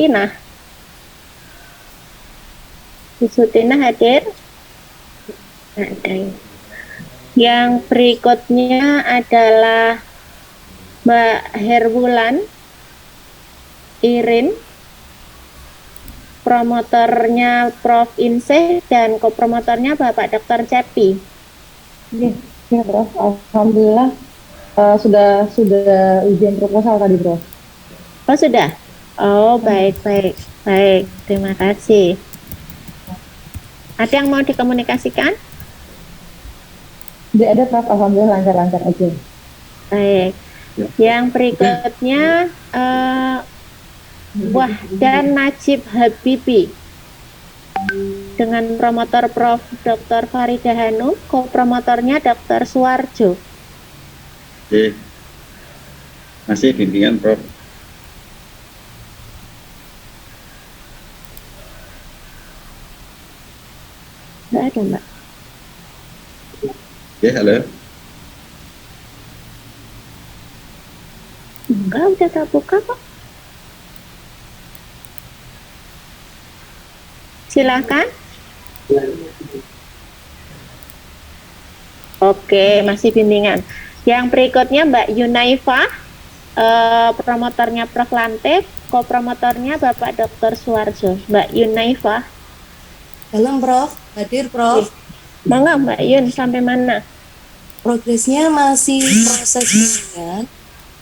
Sutina. Bu Sutina hadir? Ada. Yang berikutnya adalah Mbak Herwulan Irin, promotornya Prof. Inseh dan kopromotornya Bapak Dr. Cepi. Ya, Prof. Alhamdulillah sudah ujian proposal tadi, Prof. Oh, sudah? Oh, baik. Terima kasih. Ada yang mau dikomunikasikan? Tidak ada, Prof. Alhamdulillah lancar-lancar aja. Baik. Yang berikutnya Wahdan Najib Habibi dengan promotor Prof. Dr. Farida Hanum, kopromotornya Dr. Suwarjo. Oke. Masih bimbingan, Prof. Enggak ada, Mbak. Oke, halo. Enggak, udah terbuka kok. Silakan. Oke, masih bimbingan. Yang berikutnya Mbak Yunaifa, promotornya Prof. Lantip, kopromotornya Bapak Dr. Suwarjo. Mbak Yunaifa. Dalam, Prof. Hadir, Prof. Mangga Mbak Yun, sampai mana? Progresnya masih proses bimbingan.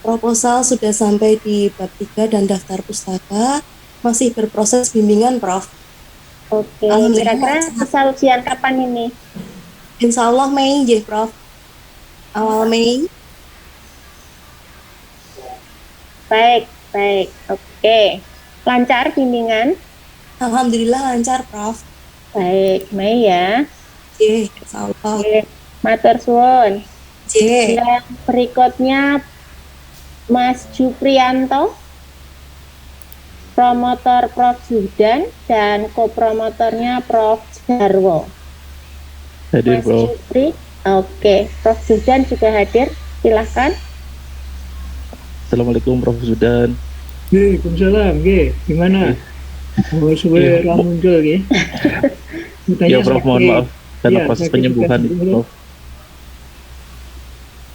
Proposal sudah sampai di bab 3 dan daftar pustaka. Masih berproses bimbingan, Prof. Oke, kira-kira bisa ujian kapan ini? Insya Allah Mei, Prof. Awal Mei. Baik. Oke. Lancar bimbingan? Alhamdulillah lancar, Prof. Baik, Mei ya. Insya Allah. Oke, matur suwun. Yang berikutnya Mas Juprianto, promotor Prof. Zudan dan kopromotornya Prof. Jarwo. Hadir, Mas Prof. Jupri. Oke, Prof. Zudan juga hadir. Silahkan. Assalamualaikum, Prof. Zudan. Waalaikumsalam, gimana? Mau suwe ra muncul nggih. Ya, Prof, mohon maaf karena proses penyembuhan, Prof.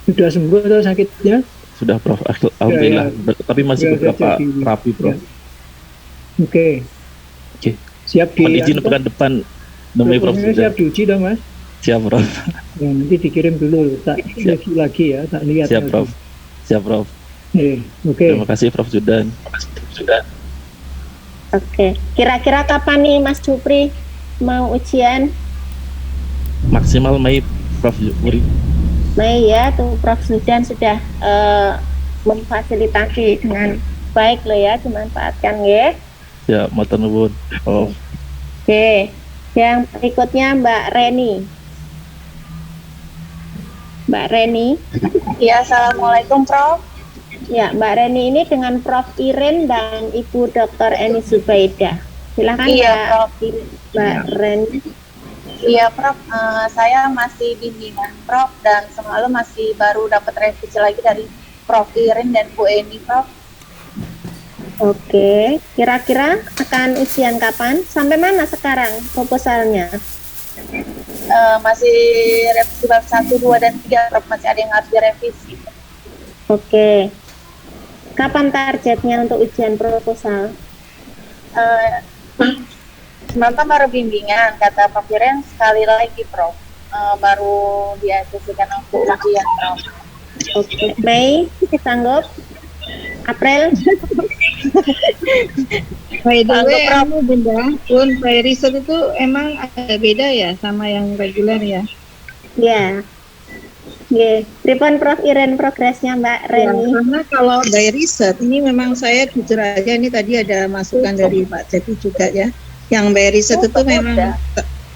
Sudah sembuh atau sakitnya? Sudah, Prof. Alhamdulillah. Tapi masih beberapa terapi, Prof. Oke. Siap di izin pekan depan nemui Prof. Zudan. Siap diuji dong, Mas? Siap, Prof. Ya, nanti dikirim dulu, tak lagi ya, tak lihat. Siap, Prof. Siap, Prof. Oke. Terima kasih, Prof. Zudan. Oke. Kira-kira kapan nih Mas Jupri mau ujian? Maksimal Mei, Prof. Jupri. Mei ya, tuh Prof. Zudan sudah memfasilitasi dengan baik loh ya, dimanfaatkan ya. Ya, matur nuwun. Oke. Yang berikutnya Mbak Reni. Mbak Reni. Ya, Assalamualaikum, Prof. Ya, Mbak Reni ini dengan Prof. Irin dan Ibu Dr. Eni Zubaida. Silakan, Iya, Mbak Reni. Iya, Prof. Saya masih bimbingan, Prof. Dan semalam masih baru dapat revisi lagi dari Prof. Irin dan Bu Eni, Prof. Oke, kira-kira akan ujian kapan? Sampai mana sekarang proposalnya? Masih revisi bab 1, 2, dan 3, Prof. Masih ada yang harus direvisi. Oke. Kapan targetnya untuk ujian proposal? Semalam baru bimbingan, kata Prof. Irin sekali lagi, Prof. Baru diasesikan untuk ujian, Prof. Oke. Mei, sanggup? April? By the way, Bunda, by riset itu emang ada beda ya sama yang reguler ya? Ya. Oke, pripun Prof. Irin progresnya Mbak Reni? Ya, karena kalau by riset ini memang saya jujur aja ini tadi ada masukan dari Pak Cepi juga ya. Yang by riset itu memang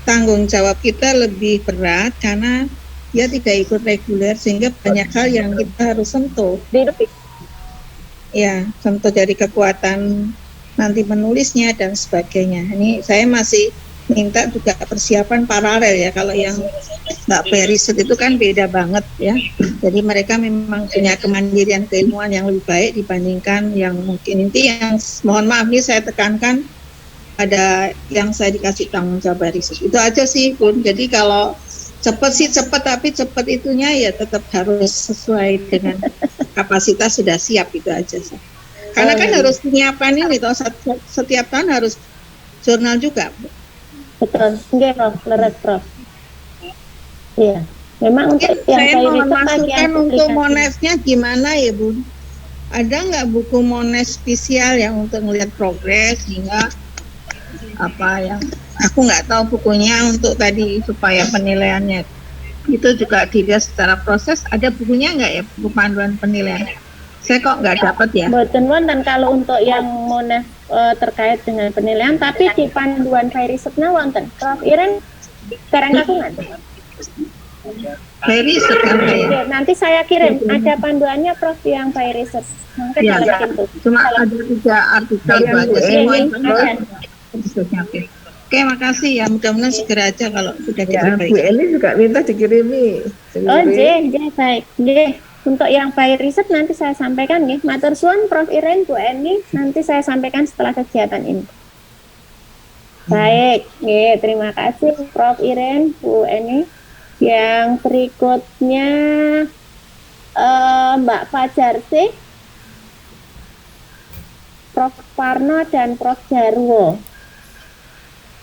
tanggung jawab kita lebih berat karena dia tidak ikut reguler sehingga banyak hal yang kita harus sentuh. Ya, sentuh dari kekuatan nanti menulisnya dan sebagainya. Ini saya masih minta juga persiapan paralel ya. Kalau yang Mbak Periset itu kan beda banget ya. Jadi mereka memang punya kemandirian keilmuan yang lebih baik dibandingkan yang mungkin inti yang mohon maaf nih saya tekankan ada yang saya dikasih tanggung jawab Periset. Itu aja sih Bun. Jadi kalau cepat sih cepat, tapi cepat itunya ya tetap harus sesuai dengan kapasitas sudah siap, itu aja sih. Karena kan harus menyiapkan ini toh setiap tahun harus jurnal juga. Betul, enggak Prof, leres Prof. Iya, memang untuk Mungkin yang saya saya mau riset lagi masukkan yang untuk publikasi. monesnya gimana ya Bun? Ada nggak buku mones spesial yang untuk melihat progres hingga apa yang aku nggak tahu bukunya untuk tadi supaya penilaiannya itu juga dilihat secara proses, ada bukunya nggak ya, buku panduan penilaian? Saya kok nggak dapat ya. Boten wonten kalau untuk yang mones terkait dengan penilaian, tapi di panduan saya risetnya wonten. Prof Iren sekarang kakungan. Saya riset kan saya. Oke, nanti saya kirim ada panduannya Prof yang by riset. Nanti Ya, kalau gitu. cuma ada 3 artikel itu aja semua itu. Oke, makasih ya. Mudah-mudahan segera aja kalau sudah Ya, diperbaiki. Bu Eli juga minta dikirimi. Oh, baik. Untuk yang by riset nanti saya sampaikan nih. Matur suwun Prof Iren, Bu Eni, nanti saya sampaikan setelah kegiatan ini. Baik, terima kasih Prof Iren, Bu Eni. Yang berikutnya Mbak Fajar sih, Prof Parno dan Prof Jarwo.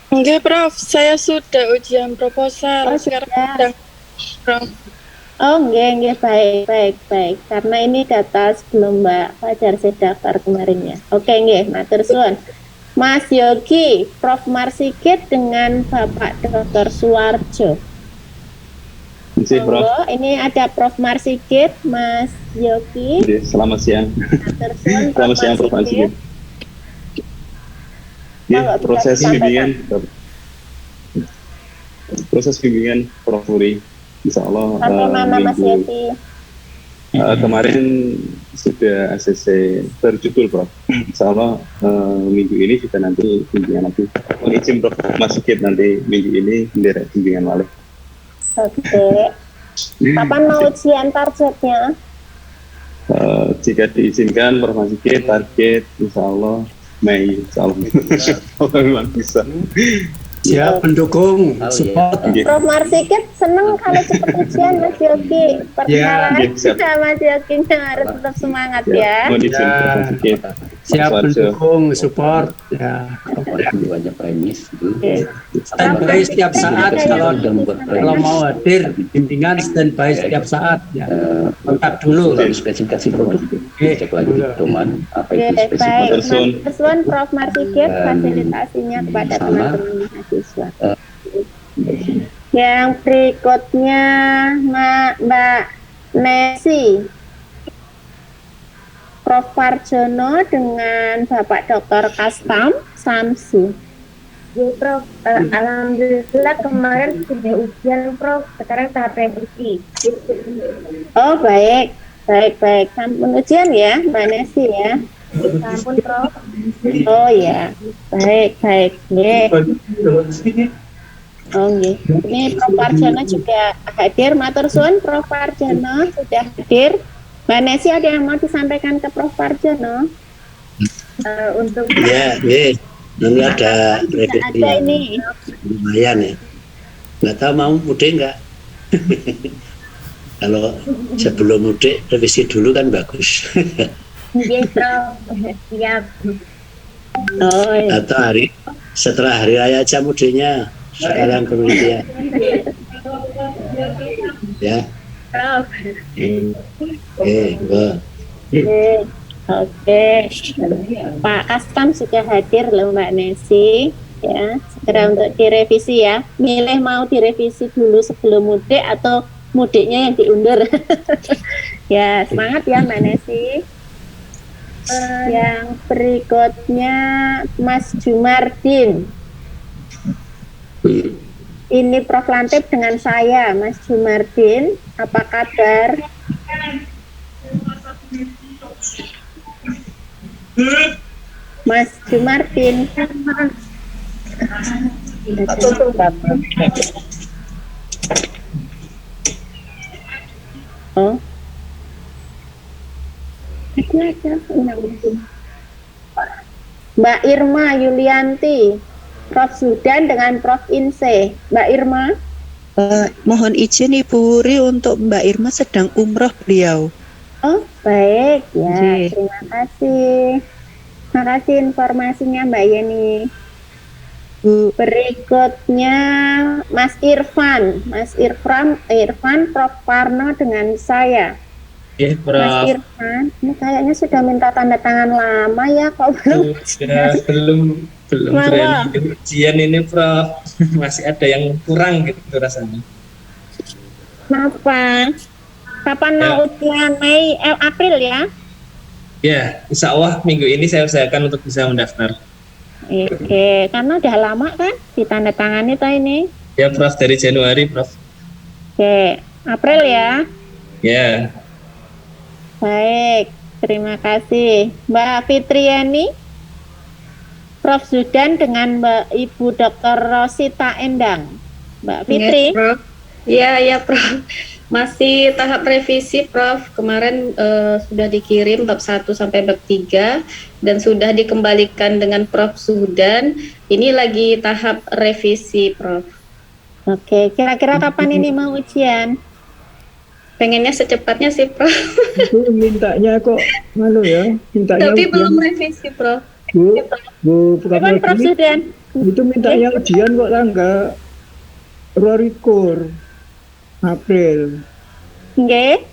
Enggak Prof, saya sudah ujian proposal. Oh, sekarang sudah. sedang Prof. Oh, enggak, baik. Karena ini data sebelum Mbak Fajar saya daftar kemarin ya. Oke, enggak, matur suwun. Mas Yogi, Prof Marsikit dengan Bapak Dr. Suwarjo. Terima kasih, Prof. Monggo, ini ada Prof Marsikit, Mas Yogi. Oke, selamat siang. Matur suwun, Selamat siang, Prof Marsikit. Ya, proses bimbingan Prof Muri, insya Allah sampai mana Mas Yogi? kemarin sudah ACC terjudul Prof. Insya Allah minggu ini kita nanti bimbingan nanti. Izin Prof Marsikit nanti minggu ini menderek bimbingan balik. Oke. Kapan mau ujian targetnya? Jika diizinkan Prof Marsikit target insya Allah Mei, insya Allah. Kalau memang bisa. Siap mendukung, support. Prof Marsikit seneng kalau cepat ujian Mas Yogi. Perkenalan juga Mas Yogi harus tetap semangat ya. Mohon izin Prof Marsikit. Siap mendukung, support. Ya. Banyak premis itu. Standby setiap saat kalau mau hadir bimbingan standby setiap saat ya. Kontak dulu. Spesifikasi produk. Cek lagi teman apa itu Baik, spesifikasi. Mas Prof Marsikit fasilitasinya kepada teman-teman mahasiswa. Yang berikutnya Mbak Nesi, Prof Parjono dengan Bapak Dr. Kastam Samsu. Ya Prof, alhamdulillah kemarin sudah ujian Prof, sekarang tahap revisi. Oh baik. Sampun ujian ya Mbak Nesi ya. Sampun Prof. Oh ya, baik. Nggih. Oh nggih. Ini Prof Parjono juga hadir. Matur suwun Prof Parjono sudah hadir. Mbak Nesi ada yang mau disampaikan ke Prof Parjono? Untuk ya, ini ada revisi ada yang ini. lumayan ya. Nggak tahu mau mudik nggak? Kalau sebelum mudik revisi dulu kan bagus. Nggih Prof, siap. Oh, iya. Atau setelah hari raya aja mudiknya sekarang penelitian. Ya. Prof. Oke. Pak Kastam sudah hadir loh Mbak Nesi ya. Segera untuk direvisi ya. Milih mau direvisi dulu sebelum mudik atau mudiknya yang diundur. Ya, semangat ya Mbak Nesi. Yang berikutnya Mas Jumardin. Ini Prof Lantip dengan saya, Mas Jumardin. Apa kabar? Mas Jumardin. Oh. Mbak Irma Yulianti, Prof. Zudan dengan Prof. Inse. Mbak Irma. Mohon izin Ibu Wuri untuk Mbak Irma sedang umroh beliau. Oh, baik ya. Oke. Terima kasih. Terima kasih informasinya Mbak Yeni. Berikutnya Mas Irfan. Mas Irfan Prof. Parno dengan saya. Mas Prof. Irfan, ini kayaknya sudah minta tanda tangan lama ya, kok belum? Sudah belum Kenapa? berani ujian ini Prof. Masih ada yang kurang gitu rasanya. Kenapa? Kapan mau ujian? April ya? Ya, insya Allah minggu ini saya usahakan untuk bisa mendaftar. Oke, karena udah lama kan ditandatangani toh ini. Ya Prof, dari Januari Prof. Oke, April ya. Ya. Baik, terima kasih. Mbak Fitriani, Prof. Zudan dengan Mbak Ibu Dr. Rosita Endang. Mbak Fitri. Yes, Prof. Ya Prof. Masih tahap revisi Prof. Kemarin sudah dikirim bab 1 sampai bab 3 dan sudah dikembalikan dengan Prof. Zudan. Ini lagi tahap revisi Prof. Oke, kira-kira kapan ini mau ujian? Pengennya secepatnya sih Prof. Itu mintanya kok mintanya Tapi ujian. belum revisi Prof. Bu, bukan Prof. Zudan. Itu mintanya ujian kok tanggal rorikur April. Nggih.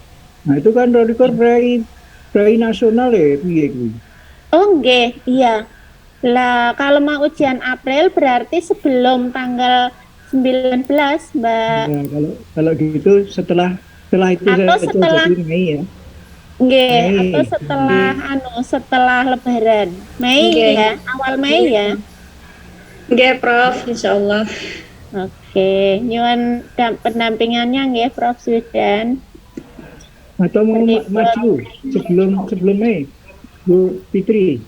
Nah, itu kan rorikur prei nasional ya, piye kuwi? Oh nggih, iya. Lah kalau mau ujian April berarti sebelum tanggal 19, Mbak. Nah, kalau gitu setelah itu Atau saya setelah- jadi Mei ya. Nggih, Mei. atau setelah Lebaran. Mei Nggih. ya, awal Mei ya. Nggih Prof, insyaallah. Oke, nyuwun pendampingannya nggih Prof. Zudan. Atau mau maju sebelum Mei, Bu Fitri.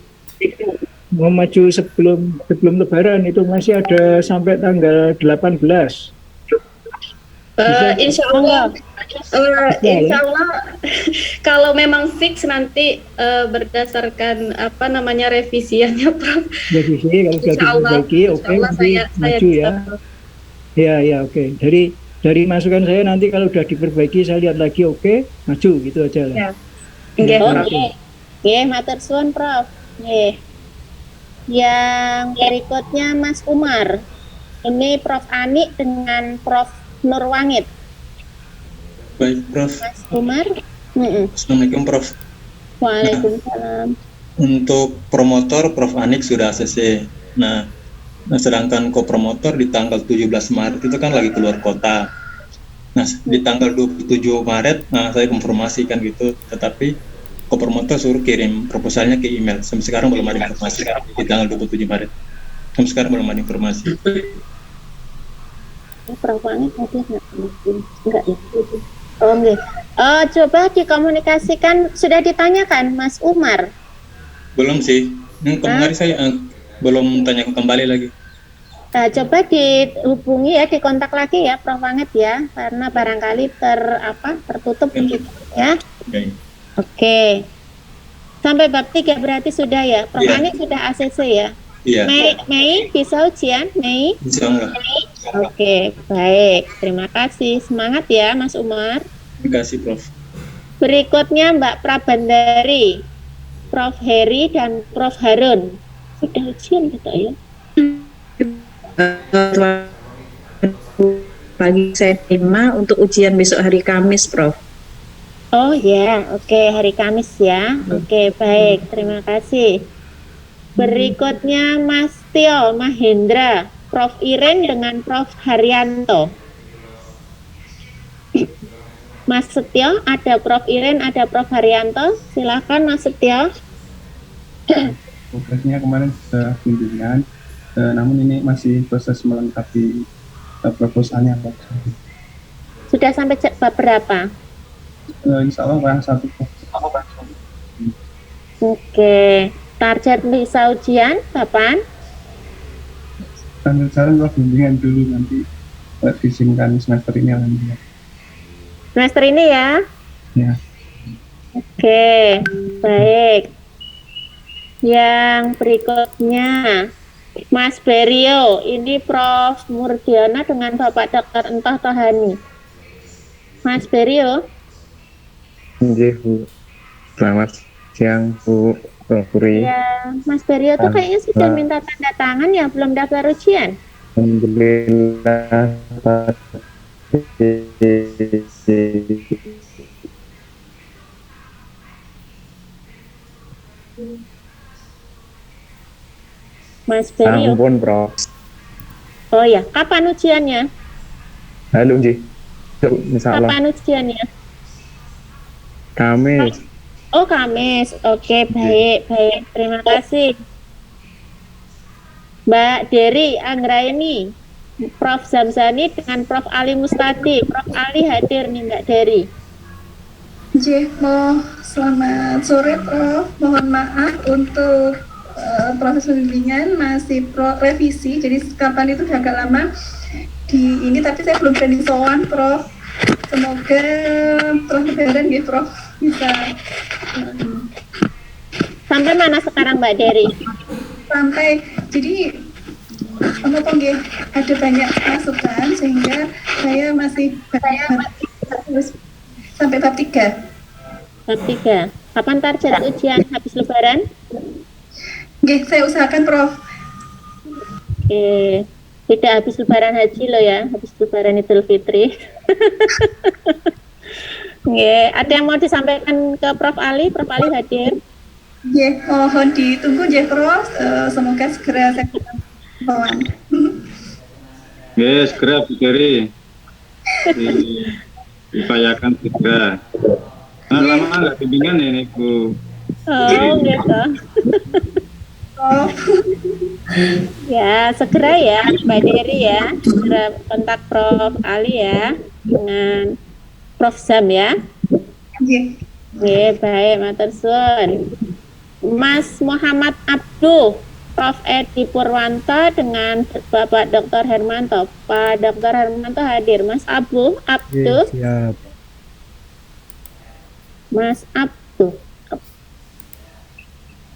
Mau maju sebelum Lebaran itu masih ada sampai tanggal 18. Insya Allah, insya Allah kalau memang fix nanti berdasarkan revisiannya Prof. Revisi kalau sudah Insya Allah, diperbaiki, oke, insya Allah nanti saya maju bisa, ya. Prof. Ya, oke. Dari masukan saya nanti kalau sudah diperbaiki saya lihat lagi, oke, maju gitu aja lah. Ya. Nggih, Prof. Oke. Nggih, matur suwun Prof. Nggih. Yang berikutnya Mas Umar. Ini Prof. Ani dengan Prof. Nurwangit. Baik, Prof. Mas Umar. Assalamualaikum, Prof. Waalaikumsalam. Untuk promotor, Prof. Anik sudah ACC. Nah, sedangkan kopromotor di tanggal 17 Maret itu kan lagi keluar kota. Nah, di tanggal 27 Maret, saya konfirmasikan gitu, tetapi kopromotor suruh kirim proposalnya ke email. Sampai sekarang belum ada informasi di tanggal 27 Maret. Sampai sekarang belum ada informasi. Prof. Ani tadi enggak ya? Oh, enggak. Coba dikomunikasikan, sudah ditanyakan Mas Umar. Belum sih. Kemarin saya belum tanya kembali lagi. Coba dihubungi ya, dikontak lagi ya Prof. Anget ya, karena barangkali tertutup begitu ya. Oke. Sampai bab 3 berarti sudah ya. Prof. Iya. Anget sudah ACC ya. Iya. Mei bisa ujian? Mei? Insyaallah. Oke, baik. Terima kasih. Semangat ya Mas Umar. Terima kasih, Prof. Berikutnya Mbak Prabandari, Prof. Heri dan Prof. Harun. Sudah ujian gitu ya? Pagi saya terima untuk ujian besok hari Kamis, Prof. Oh ya, oke, hari Kamis ya. Oke, baik. Terima kasih. Berikutnya Mas Tio Mahendra, Prof. Iren dengan Prof. Haryanto. Mas Setio, ada Prof. Iren, ada Prof. Haryanto. Silakan Mas Setio. Progresnya kemarin sudah bimbingan, namun ini masih proses melengkapi proposalnya. Sudah sampai bab berapa? Insya Allah barang satu. Oke, target bisa ujian kapan? sambil jalan Prof bimbingan dulu nanti diizinkan semester ini alhamdulillah. Semester ini ya? Ya. Oke, baik. Yang berikutnya, Mas Berio, ini Prof Murdiana dengan Bapak Dr. Entah Tohani. Mas Berio. Nggih, Bu. Selamat siang, Bu. Prof Puri. Ya, Mas Berio tuh kayaknya sudah minta tanda tangan ya, belum daftar ujian. Alhamdulillah. Mas Berio. Ampun, Prof. Oh ya, kapan ujiannya? Halo, Nji. Insyaallah. Kapan ujiannya? Kamis. Oh, Kamis. Oke, baik, baik. Terima kasih. Mbak Dery Anggraini, Prof Zamzani dengan Prof Ali Mustadi. Prof Ali hadir nih Mbak Dery. Selamat sore Prof. Mohon maaf untuk proses pembimbingan masih revisi, jadi kapan itu udah agak lama di ini, tapi saya belum berani sowan Prof. Semoga Prof lebaran ya Prof bisa. Sampai mana sekarang Mbak Dery? Sampai, jadi ada banyak masukan sehingga saya masih sampai bab 3. Bab 3. Kapan target ujian habis lebaran? Oke, saya usahakan Prof. Oke, tidak habis lebaran haji loh ya, habis lebaran Idul Fitri. Oke, ada yang mau disampaikan ke Prof Ali? Prof Ali hadir. Ya, mohon ditunggu ya Prof. Semoga segera saya kawan. Ya, segera Bu Dery. Diupayakan segera. Lama nggak bimbingan ini Bu. Oh, gitu. Ya, segera ya Mbak Dery ya. Segera kontak Prof Ali ya dengan Prof Zam ya. Oke, baik, matur suwun. Mas Muhammad Abduh, Prof Edi Purwanto dengan Bapak Dr. Hermanto. Pak Dr. Hermanto hadir. Mas Abduh. Siap. Mas Abduh.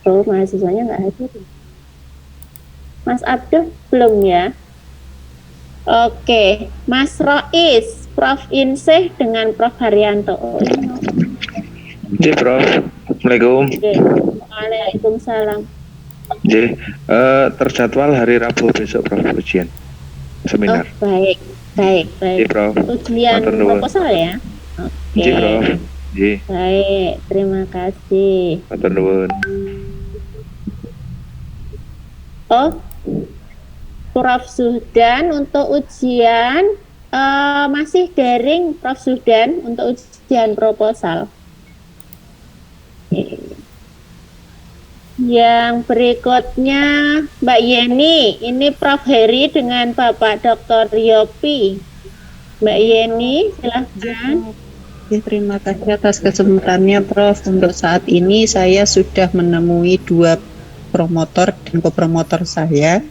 Oh, mahasiswanya nggak hadir. Mas Abduh belum ya. Oke, Mas Rois, Prof Inseh dengan Prof Haryanto. Oke, Prof. Assalamualaikum. Oke. Waalaikumsalam. Jadi terjadwal hari Rabu besok Prof ujian seminar. Oh, baik, baik, baik. Oke, Prof. Ujian proposal ya. Oke. Oke, Prof. Oke. Baik, terima kasih. Matur nuwun. Oh, Prof Zuhdan untuk ujian masih daring Prof Zuhdan untuk ujian proposal. Yang berikutnya Mbak Yeni, ini Prof Heri dengan Bapak Dr. Yopi. Mbak Yeni, silahkan. Ya, terima kasih atas kesempatannya Prof. Untuk saat ini saya sudah menemui 2 promotor dan kopromotor saya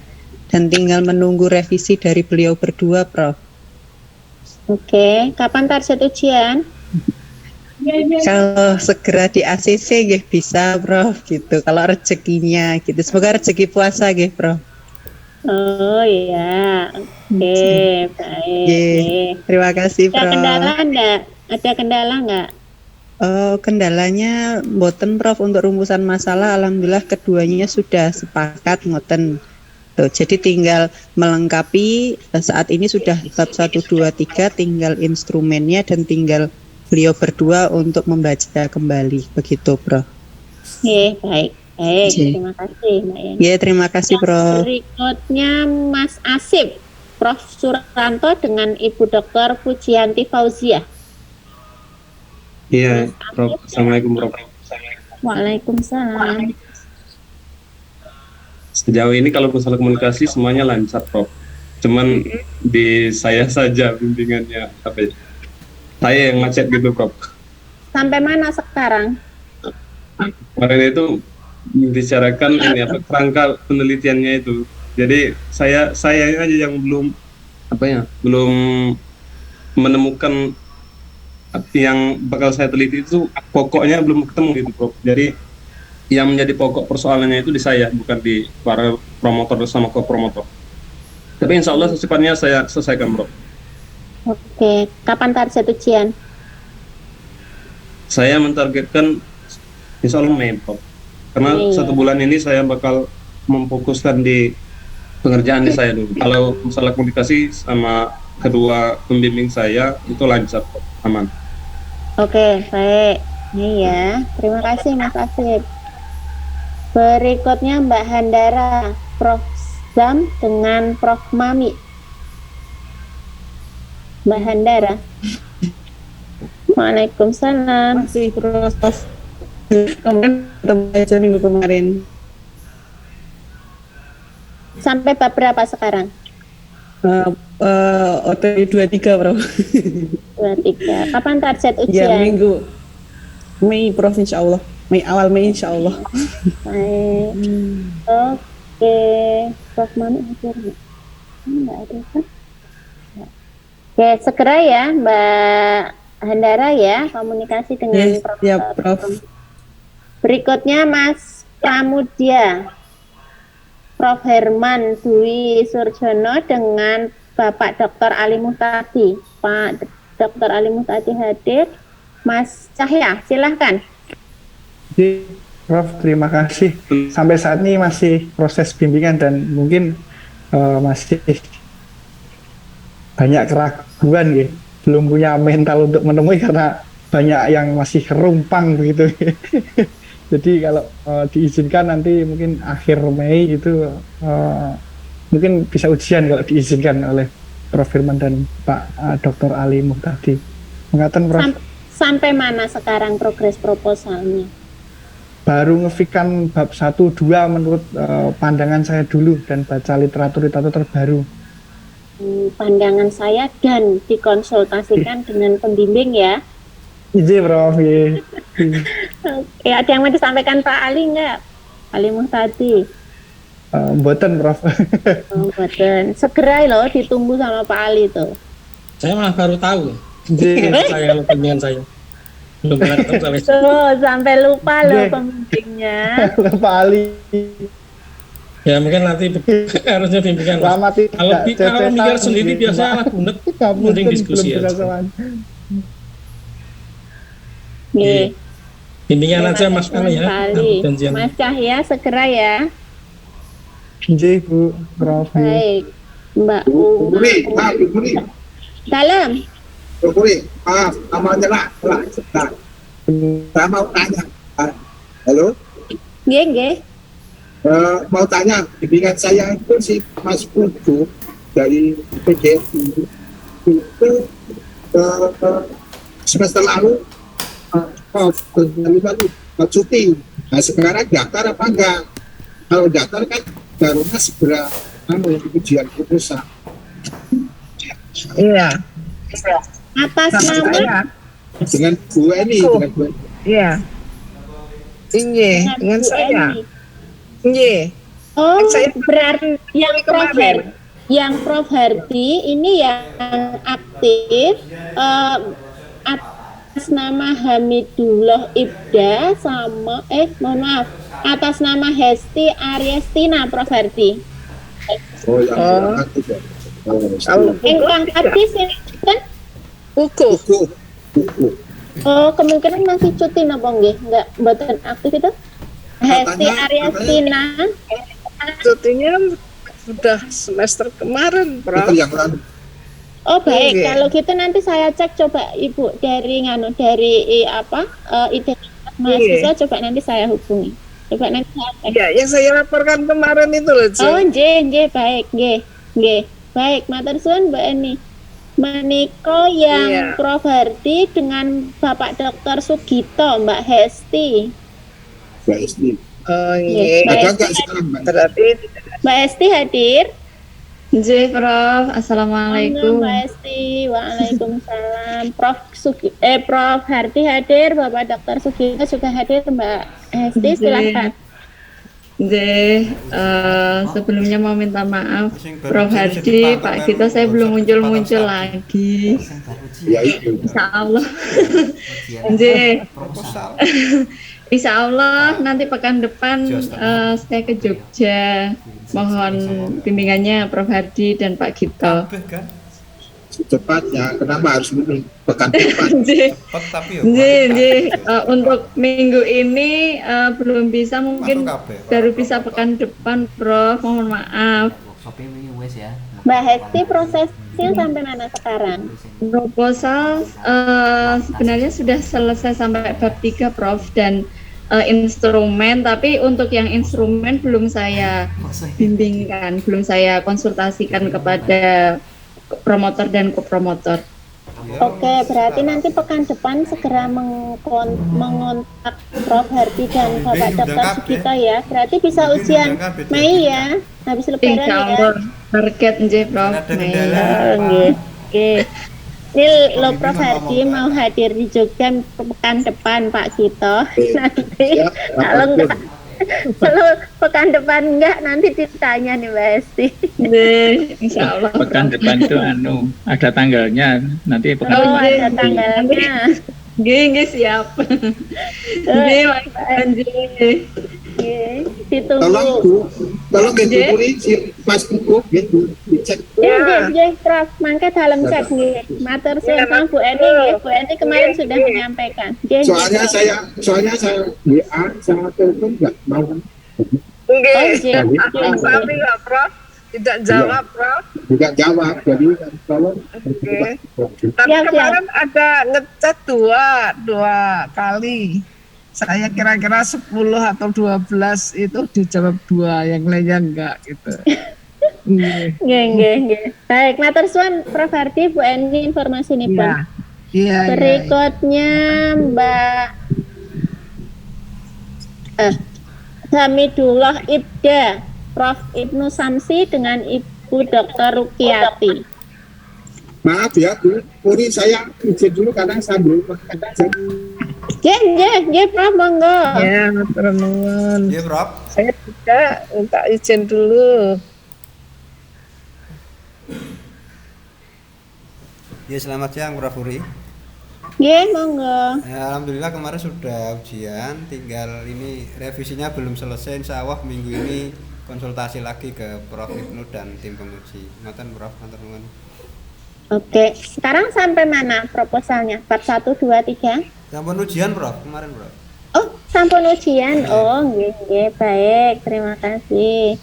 dan tinggal menunggu revisi dari beliau berdua Prof. Oke, kapan target ujian? Kalau segera di ACC ya bisa Prof gitu. Kalau rezekinya gitu. Semoga rezeki puasa gitu Prof. Oh iya, oke, baik. Terima kasih Prof. Ada kendala enggak? Ada kendala enggak? Kendalanya mboten Prof, untuk rumusan masalah alhamdulillah keduanya sudah sepakat ngoten. Tuh, jadi tinggal melengkapi, saat ini sudah bab 1, 2, 3 tinggal instrumennya dan tinggal beliau berdua untuk membaca kembali begitu Prof. Oke, baik. Baik, terima kasih Mbak Yeni. Ya, terima kasih Prof. Berikutnya Mas Asif, Prof Suranto dengan Ibu Dr. Pujianti Fauziah. Iya, Prof. Assalamualaikum, Prof. Waalaikumsalam. Sejauh ini kalau masalah komunikasi semuanya lancar, Prof. Cuman di saya saja bimbingannya apa ya? Saya yang macet gitu, Prof. Sampai mana sekarang? Kemarin itu dibicarakan ini apa kerangka penelitiannya itu. Jadi saya aja yang belum belum menemukan yang bakal saya teliti itu pokoknya belum ketemu gitu Prof. Jadi yang menjadi pokok persoalannya itu di saya, bukan di para promotor sama co-promotor. Tapi insya Allah secepatnya saya selesaikan Prof. Oke, kapan target ujian? Saya mentargetkan insya Allah Mei Prof. Karena Mei. 1 bulan ini saya bakal memfokuskan di pengerjaan di saya dulu. Kalau masalah komunikasi sama kedua pembimbing saya itu lancar Prof. Aman. Oke, baik. Ini ya, terima kasih Mas Asif. Berikutnya Mbak Handara, Prof. Zam dengan Prof. Mami. Mbak Handara. Waalaikumsalam. Masih proses kemarin ketemu aja minggu kemarin. Sampai bab berapa sekarang? OTW 23 Bro. 23. Kapan target Ya ujian? minggu Mei Prof insya Allah. Awal Mei insya Allah. Baik. Oke. Prof. Mami hadir nggak? Nggak ada kan? Oke, segera ya Mbak Handara ya, komunikasi dengan Yes, ya, Prof. Berikutnya Mas Pramudia, Prof. Herman Dwi Surjono dengan Bapak Dr. Ali Muhtadi. Pak Dr. Ali Muhtadi hadir. Mas Cahya, silahkan. Jadi, Prof, terima kasih. Sampai saat ini masih proses bimbingan dan mungkin masih banyak keraguan ya. Belum punya mental untuk menemui karena banyak yang masih kerumpang begitu. Jadi kalau diizinkan nanti mungkin akhir Mei itu mungkin bisa ujian kalau diizinkan oleh Prof. Firman dan Pak Dr. Ali Muhtadi. Mengatakan Prof. Sampai mana sekarang progres proposalnya? Baru ngefikan bab 1-2 menurut pandangan saya dulu dan baca literatur terbaru. Pandangan saya dan dikonsultasikan dengan pembimbing ya. Iya Prof. Ya, ada yang mau disampaikan Pak Ali nggak? Ali Muhtadi. Mboten Prof. Mboten. Segera loh ditunggu sama Pak Ali tuh. Saya malah baru tahu. Saya kalau pembimbingan saya. Belum pernah ketemu sampai Tuh, sampai lupa loh pembimbingnya. Pak Ali. Ya mungkin nanti harusnya bimbingan. Kalau mikir sendiri biasanya anak bunek, mending diskusi ya. Bimbingan aja Mas Ali ya. Mas Cahya segera ya. Iya Bu, Prof. Baik, Mbak Dalam. Maaf, namanya lah. Saya mau tanya. Halo? Nggih. Mau tanya, bimbingan saya itu si Mas Putu dari PGRI itu semester lalu cuti. Nah sekarang daftar apa enggak? Kalau daftar kan barunya segera ujian proposal. Iya. Atas nama dengan Bu Eni, Iya. Dengan saya. Iya. Oh, berarti yang Prof. Hardi ini yang aktif atas nama Hamidullah Ibda sama mohon maaf atas nama Hesti Ariestina Prof. Hardi. Oh, yang aktif ya. Yang aktif kan? Uku. Oh, kemungkinan masih cuti napa nggih? Enggak mboten aktif itu? Hesti Ariestina. Cutinya sudah semester kemarin, Prof. Oh baik, Iya. kalau gitu nanti saya cek coba Ibu dari identitas mahasiswa, coba nanti saya hubungi. Coba nanti saya cek. Ya, yang saya laporkan kemarin itu loh, Cik. Oh, nggih, baik, nggih. Baik, matur suwun Mbak Eni. Menika yang Iya. Prof. Hardi dengan Bapak Dr. Sugito, Mbak Hesti. Mbak Hesti. Oh iya. Ada nggak sekarang Mbak? Berarti Mbak Hesti hadir? Nggih, Prof. Assalamualaikum. Mbak Hesti, waalaikumsalam. Prof. Hardi hadir, Bapak Dr. Sugito juga hadir, Mbak Hesti, silakan. Sebelumnya mau minta maaf Prof Hardi, Pak Gito, saya belum muncul lagi. Insya Allah. Insya Allah nanti pekan depan saya ke Jogja. Mohon bimbingannya Prof Hardi dan Pak Gito. Secepatnya, kenapa harus pekan depan? Untuk minggu ini belum bisa, mungkin baru bisa pekan depan, Prof. Mohon maaf. Mbak Hesti, prosesnya sampai mana sekarang? Proposal sebenarnya sudah selesai sampai bab 3, Prof. Dan instrumen, tapi untuk yang instrumen belum saya bimbingkan, belum saya konsultasikan kepada promotor dan kopromotor. Oke, berarti nanti pekan depan segera mengontak Prof Hardi dan Bapak Dr. Sugito ya. Berarti bisa ujian Mei ya, habis lebaran ya. Target nggih Prof. Mei. Oke. Ini lo Prof Hardi mau hadir di Jogja pekan depan Pak Gito. Kalau pekan depan enggak, nanti ditanya nih Mbak Hesti. Insya Allah. Pekan depan itu ada tanggalnya, nanti pekan depan. Ada tanggalnya. Gini siap. Gini ditunggu. Tolong dihubungi si Mas Buku gitu, dicek. Nggih, Prof. Mangke dalam cek nggih. Matur suwun Bu Eni nggih. Bu Eni kemarin sudah menyampaikan. Soalnya saya WA, saya telepon enggak mau. Tapi enggak, Prof. Tidak jawab, Prof. Tidak jawab, jadi tolong. Tapi kemarin ada ngechat dua kali. Saya kira-kira 10 atau 12 itu dijawab 2, yang lainnya enggak gitu. Nggih. Baik, matur suwun Prof Hardi, Bu Eni informasi ini, Pak. Iya. Berikutnya Mbak Hamidullah Ibda, Prof Ibnu Samsi dengan Ibu Dr. Rukiati. Maaf ya, Bu. Puri saya izin dulu karena sambil makan. Nggih, Prof, monggo. Ya, matur nuwun. Nggih, Prof. Saya juga minta izin dulu. Ya, selamat siang Prof Uri. Nggih, monggo. Alhamdulillah kemarin sudah ujian, tinggal ini revisinya belum selesai. Insya Allah minggu ini konsultasi lagi ke Prof Ibnu dan tim penguji. Ngoten Prof, matur nuwun. Oke, sekarang sampai mana proposalnya? Bab 1, 2, 3? Sampun ujian Prof, kemarin Prof. Oh, sampun ujian. Oh, nggih, baik. Terima kasih.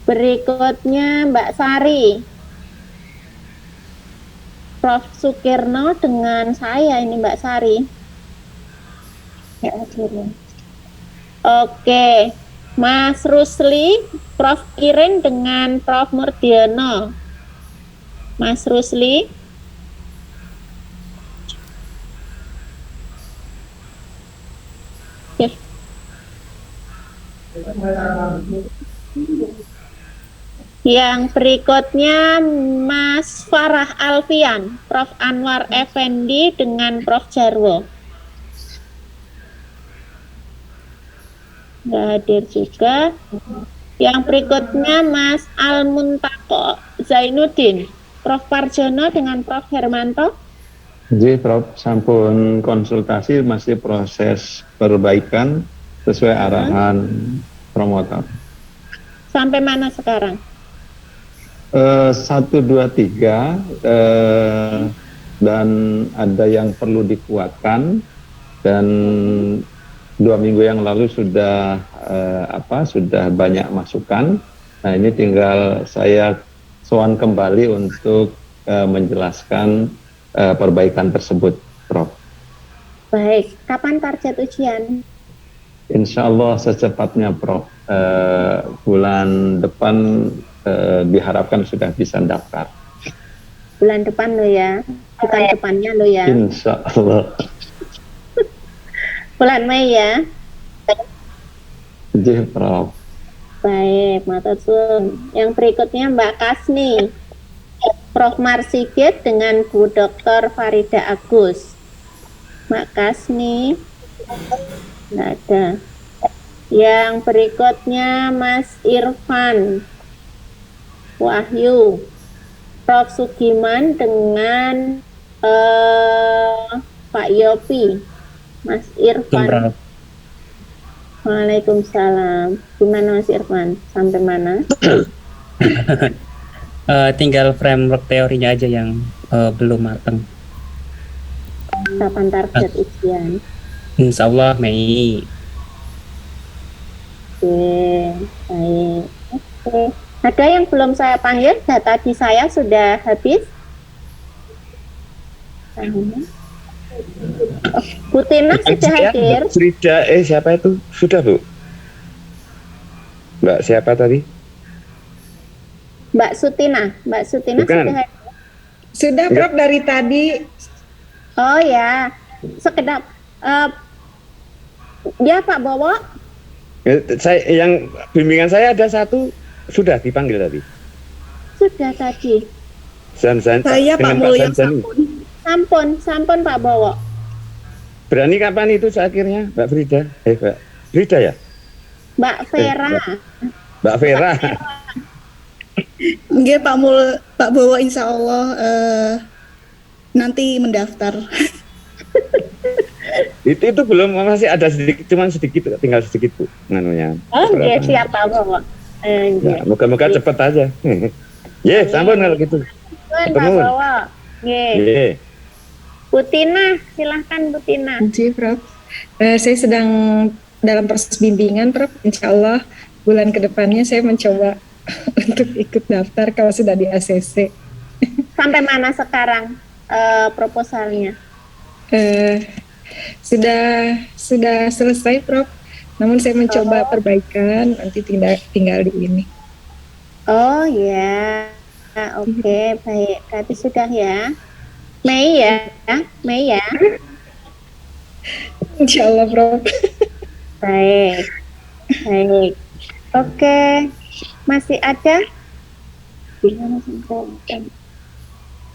Berikutnya Mbak Sari. Prof Sukirno dengan saya ini Mbak Sari. Ya, oke. Mas Rusli, Prof Irin dengan Prof Murdiono. Mas Rusli. Yang berikutnya Mas Farah Alfian, Prof Anwar Effendi dengan Prof Jarwo. Nggak hadir juga. Yang berikutnya Mas Al-Muntaqo Zainuddin, Prof Parjono dengan Prof Hermanto. Jadi Prof, sampun konsultasi masih proses perbaikan sesuai arahan promotor. Sampai mana sekarang? 1, 2, 3 dan ada yang perlu dikuatkan, dan 2 minggu yang lalu sudah sudah banyak masukan. Nah ini tinggal saya sowan kembali untuk menjelaskan perbaikan tersebut, Prof. Baik, kapan target ujian? Insya Allah secepatnya, Prof. Bulan depan diharapkan sudah bisa daftar. Bulan depan lo ya, bukan depannya lo ya. Insya Allah. Bulan Mei ya. Jadi, Prof. Baik, matur suwun. Yang berikutnya Mbak Kasni, Prof Marsigit dengan Bu Dr. Farida Agus. Mbak Kasni, nggak ada. Yang berikutnya Mas Irfan Wahyu, Prof. Sugiman dengan Pak Yopi. Mas Irfan. Waalaikumsalam. Gimana Mas Irfan? Sampai mana? Tinggal framework teorinya aja yang belum matang. Kapan target ujian? Insya Allah Mei. Oke, baik. Oke. Ada yang belum saya panggil? Data di saya sudah habis. Bu Tina sudah hadir. Frida, siapa itu? Sudah, Bu? Mbak siapa tadi? Mbak Sutina Bukan. sudah hadir. Sudah, Prof, dari tadi. Oh ya, sekedap. Ya Pak Bowo. Saya yang bimbingan saya ada satu sudah dipanggil tadi. Sudah tadi. Saya Pak Mulyo sampun Pak Bowo. Berani kapan itu akhirnya, Mbak Frida? Mbak Frida ya? Mbak Vera. Mbak Vera. Nggih Pak Bowo insya Allah nanti mendaftar. itu belum, masih ada sedikit, cuman sedikit, tinggal sedikit Bu nganunya. Oh nggih, siap Pak Bowo. Nah, moga-moga cepet aja. Sampun kalau gitu. Pak Bowo. Nggih. Bu Tina, silahkan Bu Tina. Terima Prof. Saya sedang dalam proses bimbingan, Prof. Insya Allah bulan kedepannya saya mencoba untuk ikut daftar kalau sudah di ACC. Sampai mana sekarang proposalnya? Sudah selesai, Prof. Namun saya mencoba perbaikan, nanti tinggal di ini. Oh ya, oke, baik. Berarti sudah ya. Mei ya. Insya Allah, Prof. Baik. Oke, masih ada?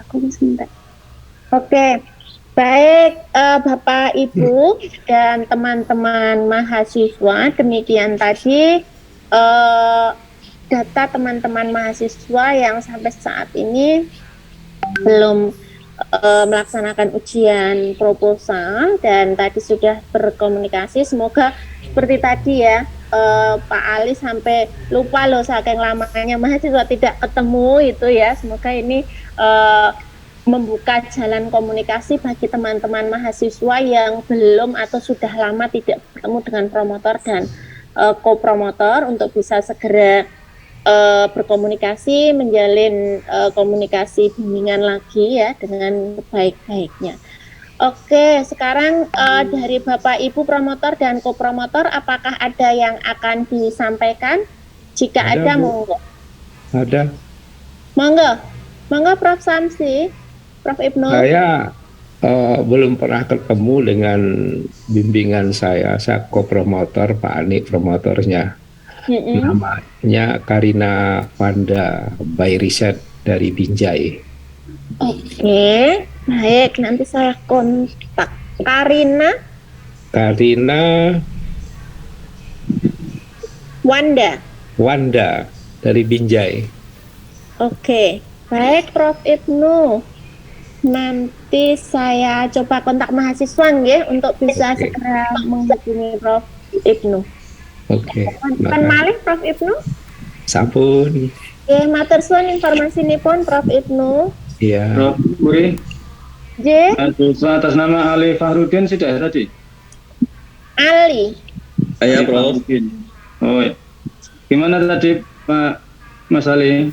Aku sebentar. Oke, baik Bapak Ibu dan teman-teman mahasiswa, demikian tadi data teman-teman mahasiswa yang sampai saat ini belum melaksanakan ujian proposal dan tadi sudah berkomunikasi. Semoga seperti tadi ya, Pak Ali sampai lupa loh saking lamanya mahasiswa tidak ketemu itu ya. Semoga ini membuka jalan komunikasi bagi teman-teman mahasiswa yang belum atau sudah lama tidak bertemu dengan promotor dan kopromotor untuk bisa segera berkomunikasi, menjalin komunikasi bimbingan lagi ya dengan baik-baiknya. Oke, sekarang dari Bapak Ibu promotor dan kopromotor, apakah ada yang akan disampaikan? Jika ada monggo. Ada. Monggo Prof. Samsi, Prof. Ibnu. Saya belum pernah ketemu dengan bimbingan saya kopromotor, Pak Ani promotornya. Namanya Karina Wanda by Riset dari Binjai. Oke, baik, nanti saya kontak. Karina Wanda dari Binjai. Oke, baik Prof. Ibnu. Nanti saya coba kontak mahasiswa nggih untuk bisa segera menghubungi Prof. Ibnu. Oke. Pan malih Prof. Ibnu? Sampun. Nggih, matur suwun informasinipun Prof. Ibnu. Iya. Prof. Puri. J. Atas nama Ali Fahrudin sudah tadi. Ali. Saya Prof. Oh, ya. Gimana tadi Pak Mas Ali?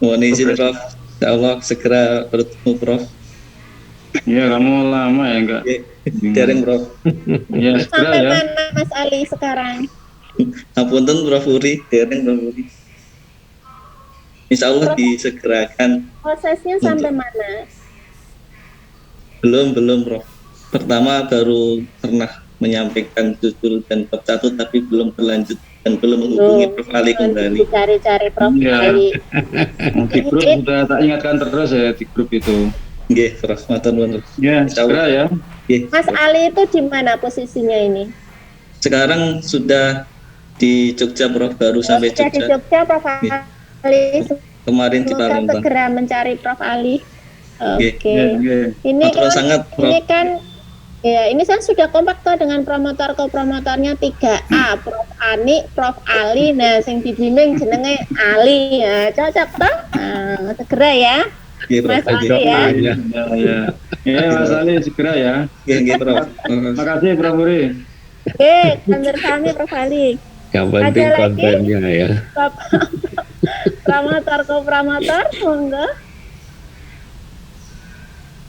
Mohon izin Prof. Insya Allah segera bertemu Prof. Iya, kamu lama ya enggak? Daring Prof. Ya, segera Sampai ya. mana Mas Ali sekarang? Apunten Prof. Uri, daring Prof. Uri. Insya Allah disegerakan. Prosesnya sampai mana? Belum Prof. Pertama baru pernah menyampaikan judul dan bab 1 tapi belum berlanjut dan belum menghubungi Prof. Ali kembali. Cari-cari Prof. Ali. Di grup sudah tak ingatkan terus ya di grup itu. Nggih, Prof. Matur nuwun. Ya, segera ya. Nggih. Mas Ali itu di mana posisinya ini? Sekarang sudah Di Jogja Prof, baru sampai Sudah di Jogja. Jogja Prof Ali. Kemarin di Semoga Palembang. segera mencari Prof Ali. Oke. Oke. Ini Matur kan, sangat, Prof. ini kan ya ini saya sudah kompak tuh dengan promotor kopromotornya 3A, Prof Ani, Prof Ali. Nah, sing dibimbing jenenge Ali. Ya, cocok toh? Nah, segera ya. Mas Ali ya. Ya, Mas Ali segera ya. Oke, Prof. Terima kasih Prof Muri. Oke, kantor kami Prof Ali. Yang penting Ada lagi? kontennya ya. Promotor kopromotor, monggo.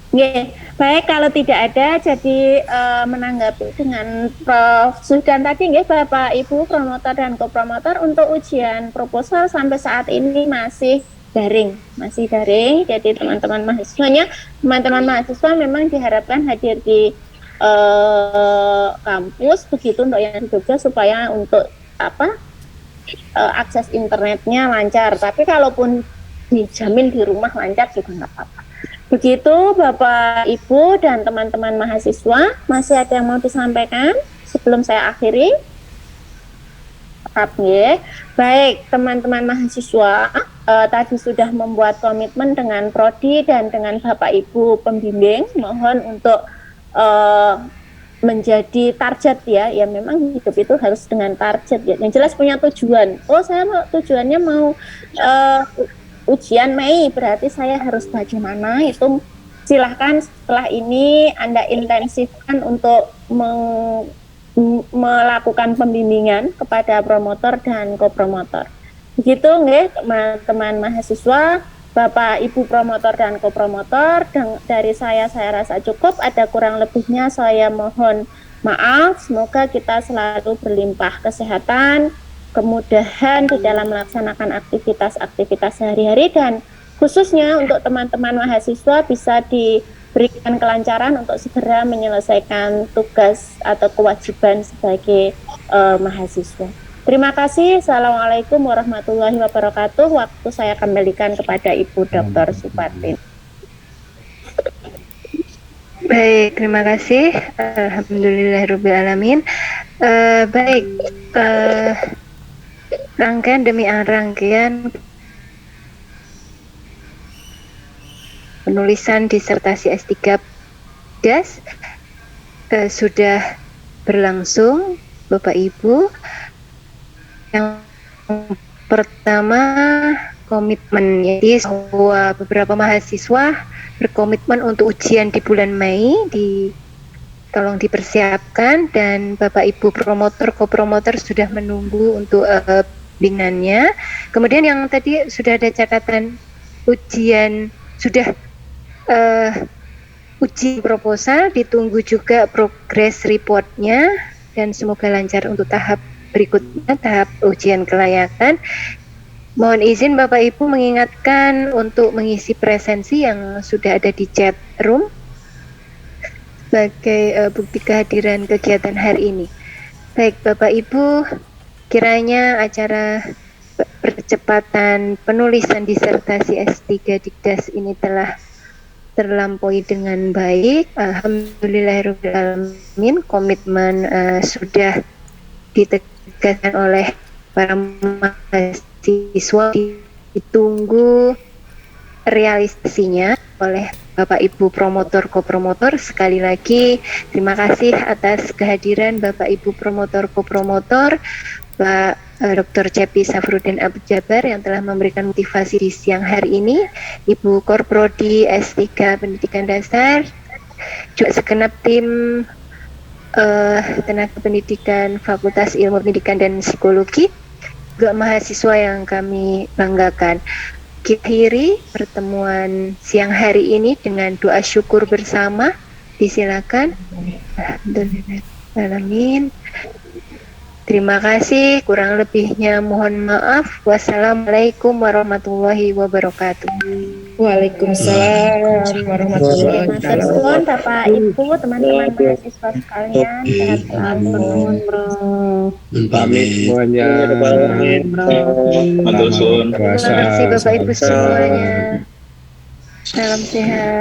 Oke, baik kalau tidak ada, jadi menanggapi dengan Prof Zuhdan tadi, nggih Bapak Ibu promotor dan kopromotor untuk ujian proposal sampai saat ini masih daring. Jadi teman-teman mahasiswa memang diharapkan hadir di kampus begitu untuk yang di Jogja supaya untuk akses internetnya lancar. Tapi kalaupun dijamin di rumah lancar juga nggak apa-apa. Begitu Bapak Ibu dan teman-teman mahasiswa, masih ada yang mau disampaikan sebelum saya akhiri? Baik, teman-teman mahasiswa tadi sudah membuat komitmen dengan Prodi dan dengan Bapak Ibu pembimbing, mohon untuk menjadi target ya memang hidup itu harus dengan target ya. Yang jelas punya tujuan. Oh, saya tujuannya mau ujian Mei, berarti saya harus bagaimana, itu silahkan setelah ini Anda intensifkan untuk melakukan pembimbingan kepada promotor dan kopromotor. Begitu nggih teman-teman mahasiswa, Bapak Ibu promotor dan kopromotor, dari saya rasa cukup, ada kurang lebihnya saya mohon maaf. Semoga kita selalu berlimpah kesehatan, kemudahan di dalam melaksanakan aktivitas sehari-hari, dan khususnya untuk teman-teman mahasiswa bisa diberikan kelancaran untuk segera menyelesaikan tugas atau kewajiban sebagai mahasiswa. Terima kasih. Assalamualaikum warahmatullahi wabarakatuh. Waktu saya kembalikan kepada Ibu Dr. Supartin. Baik, terima kasih. Alhamdulillahirrahmanirrahim. Baik, rangkaian demi rangkaian penulisan disertasi S3 DAS sudah berlangsung, Bapak Ibu. Yang pertama, komitmen, jadi bahwa beberapa mahasiswa berkomitmen untuk ujian di bulan Mei, tolong dipersiapkan, dan Bapak Ibu promotor, kopromotor sudah menunggu untuk bimbingannya. Kemudian yang tadi sudah ada catatan ujian, sudah uji proposal, ditunggu juga progress reportnya, dan semoga lancar untuk tahap berikutnya, tahap ujian kelayakan. Mohon izin Bapak Ibu mengingatkan untuk mengisi presensi yang sudah ada di chat room sebagai bukti kehadiran kegiatan hari ini. Baik Bapak Ibu, kiranya acara percepatan penulisan disertasi S3 Dikdas ini telah terlampaui dengan baik. Alhamdulillahirrahmanirrahim, komitmen sudah ditegaskan oleh para mahasiswa, ditunggu realisasinya oleh Bapak Ibu promotor kopromotor. Sekali lagi terima kasih atas kehadiran Bapak Ibu promotor kopromotor, Pak Dr. Cepi Safruddin Abdul Jabar yang telah memberikan motivasi di siang hari ini, Ibu Korprodi S3 Pendidikan Dasar, juga segenap tim tenaga pendidikan Fakultas Ilmu Pendidikan dan Psikologi, juga mahasiswa yang kami banggakan. Kita akhiri pertemuan siang hari ini dengan doa syukur bersama. Disilakan. Alhamdulillahirrahmanirrahim. Terima kasih, kurang lebihnya mohon maaf. Wassalamualaikum warahmatullahi wabarakatuh. Waalaikumsalam warahmatullahi wabarakatuh. Bapak Ibu, teman-teman mahasiswa sekalian, sehat selalu. Pamit semuanya. Terima kasih Bapak Ibu semuanya. Salam sehat.